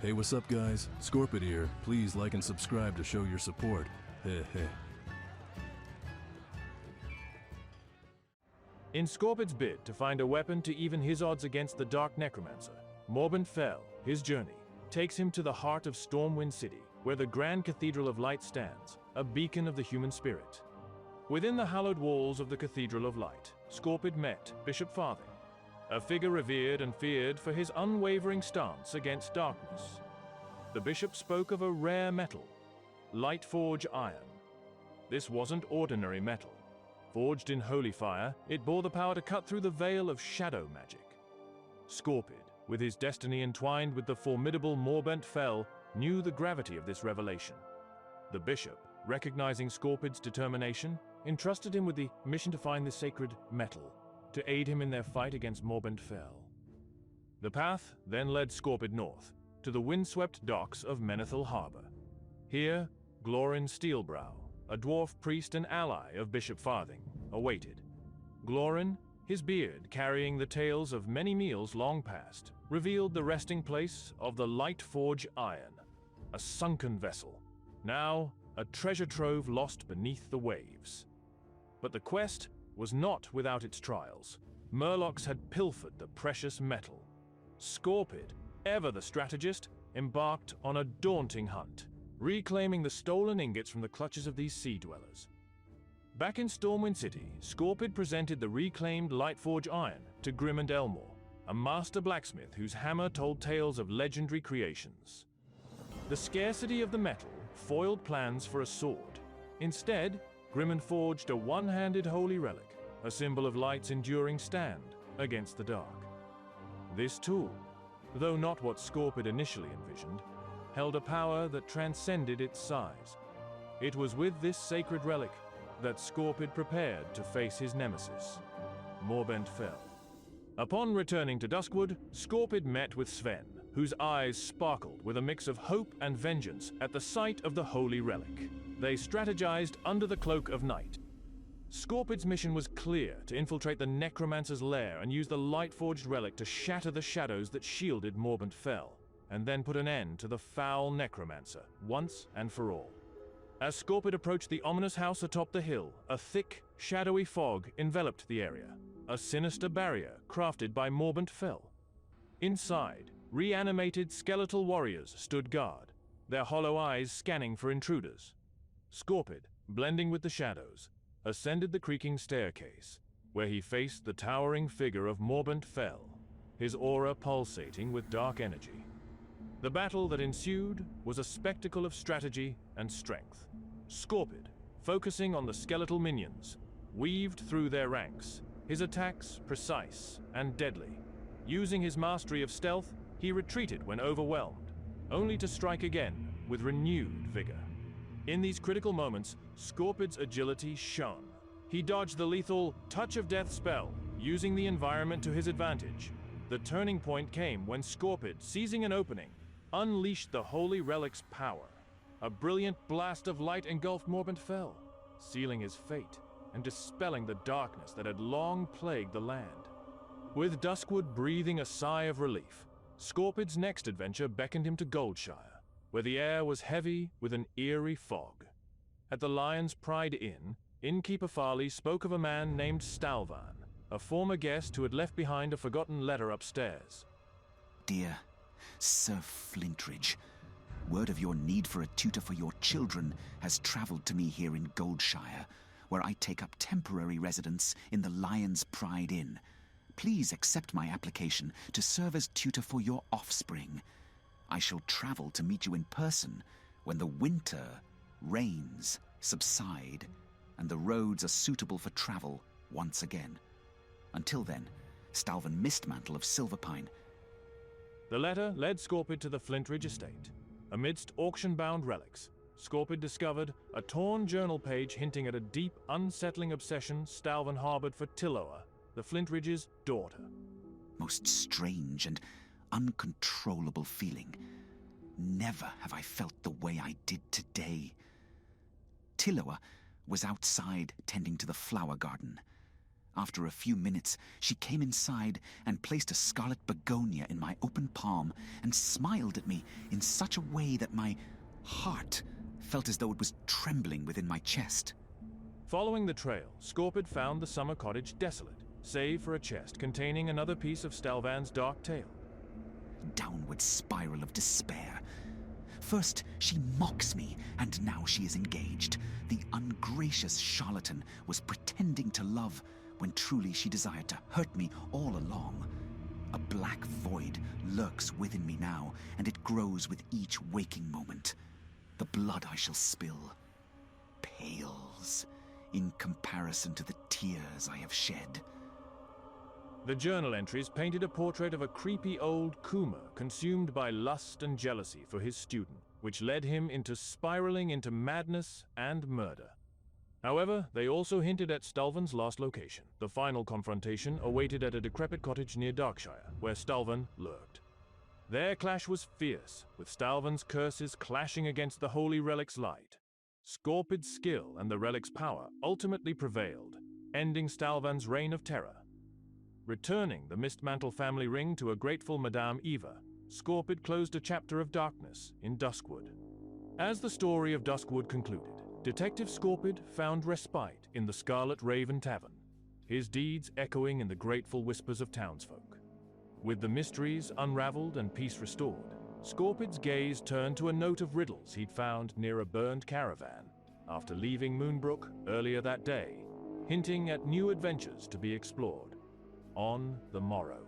Hey, what's up guys? Scorpid here. Please like and subscribe to show your support. Heh heh. In Scorpid's bid to find a weapon to even his odds against the Dark Necromancer, Morbent Fell, his journey, takes him to the heart of Stormwind City, where the Grand Cathedral of Light stands, a beacon of the human spirit. Within the hallowed walls of the Cathedral of Light, Scorpid met Bishop Farthing, a figure revered and feared for his unwavering stance against darkness. The bishop spoke of a rare metal, Lightforge iron. This wasn't ordinary metal. Forged in holy fire, it bore the power to cut through the veil of shadow magic. Scorpid, with his destiny entwined with the formidable Morbent Fell, knew the gravity of this revelation. The bishop, recognizing Scorpid's determination, entrusted him with the mission to find the sacred metal, to aid him in their fight against Morbent Fell. The path then led Scorpid north, to the windswept docks of Menethil Harbor. Here, Glorin Steelbrow, a dwarf priest and ally of Bishop Farthing, awaited. Glorin, his beard carrying the tales of many meals long past, revealed the resting place of the Lightforge iron, a sunken vessel, now a treasure trove lost beneath the waves. But the quest was not without its trials. Murlocs had pilfered the precious metal. Scorpid, ever the strategist, embarked on a daunting hunt, reclaiming the stolen ingots from the clutches of these sea dwellers. Back in Stormwind City, Scorpid presented the reclaimed Lightforge iron to Grimond Elmore, a master blacksmith whose hammer told tales of legendary creations. The scarcity of the metal foiled plans for a sword. Instead, Grimond forged a one-handed holy relic, a symbol of light's enduring stand against the dark. This tool, though not what Scorpid initially envisioned, held a power that transcended its size. It was with this sacred relic that Scorpid prepared to face his nemesis, Morbent Fell. Upon returning to Duskwood, Scorpid met with Sven, whose eyes sparkled with a mix of hope and vengeance at the sight of the holy relic. They strategized under the cloak of night. Scorpid's mission was clear: to infiltrate the Necromancer's lair and use the Lightforged relic to shatter the shadows that shielded Morbent Fell, and then put an end to the foul Necromancer, once and for all. As Scorpid approached the ominous house atop the hill, a thick, shadowy fog enveloped the area, a sinister barrier crafted by Morbent Fell. Inside, reanimated skeletal warriors stood guard, their hollow eyes scanning for intruders. Scorpid, blending with the shadows, ascended the creaking staircase, where he faced the towering figure of Morbent Fell, his aura pulsating with dark energy. The battle that ensued was a spectacle of strategy and strength. Scorpid, focusing on the skeletal minions, weaved through their ranks, his attacks precise and deadly. Using his mastery of stealth, he retreated when overwhelmed, only to strike again with renewed vigor. In these critical moments, Scorpid's agility shone. He dodged the lethal Touch of Death spell, using the environment to his advantage. The turning point came when Scorpid, seizing an opening, unleashed the Holy Relic's power. A brilliant blast of light engulfed Morbent Fell, sealing his fate and dispelling the darkness that had long plagued the land. With Duskwood breathing a sigh of relief, Scorpid's next adventure beckoned him to Goldshire, where the air was heavy with an eerie fog. At the Lion's Pride Inn, innkeeper Farley spoke of a man named Stalvan, a former guest who had left behind a forgotten letter upstairs. Dear Sir Flintridge, word of your need for a tutor for your children has traveled to me here in Goldshire, where I take up temporary residence in the Lion's Pride Inn. Please accept my application to serve as tutor for your offspring. I shall travel to meet you in person when the winter rains subside and the roads are suitable for travel once again. Until then, Stalvan Mistmantle of Silverpine. The letter led Scorpid to the Flintridge estate. Amidst auction-bound relics, Scorpid discovered a torn journal page hinting at a deep, unsettling obsession Stalvan harbored for Tilloa, the Flintridge's daughter. Most strange and uncontrollable feeling. Never have I felt the way I did today. Tilloa was outside tending to the flower garden. After a few minutes, she came inside and placed a scarlet begonia in my open palm and smiled at me in such a way that my heart felt as though it was trembling within my chest. Following the trail, Scorpid found the summer cottage desolate, save for a chest containing another piece of Stalvan's dark tale. Downward spiral of despair. First, she mocks me, and now she is engaged. The ungracious charlatan was pretending to love when truly she desired to hurt me all along. A black void lurks within me now, and it grows with each waking moment. The blood I shall spill pales in comparison to the tears I have shed. The journal entries painted a portrait of a creepy old Kuma consumed by lust and jealousy for his student, which led him into spiraling into madness and murder. However, they also hinted at Stalvan's lost location. The final confrontation awaited at a decrepit cottage near Darkshire, where Stalvan lurked. Their clash was fierce, with Stalvan's curses clashing against the holy relic's light. Scorpid's skill and the relic's power ultimately prevailed, ending Stalvan's reign of terror. Returning the Mistmantle family ring to a grateful Madame Eva, Scorpid closed a chapter of darkness in Duskwood. As the story of Duskwood concluded, Detective Scorpid found respite in the Scarlet Raven Tavern, his deeds echoing in the grateful whispers of townsfolk. With the mysteries unraveled and peace restored, Scorpid's gaze turned to a note of riddles he'd found near a burned caravan after leaving Moonbrook earlier that day, hinting at new adventures to be explored on the morrow.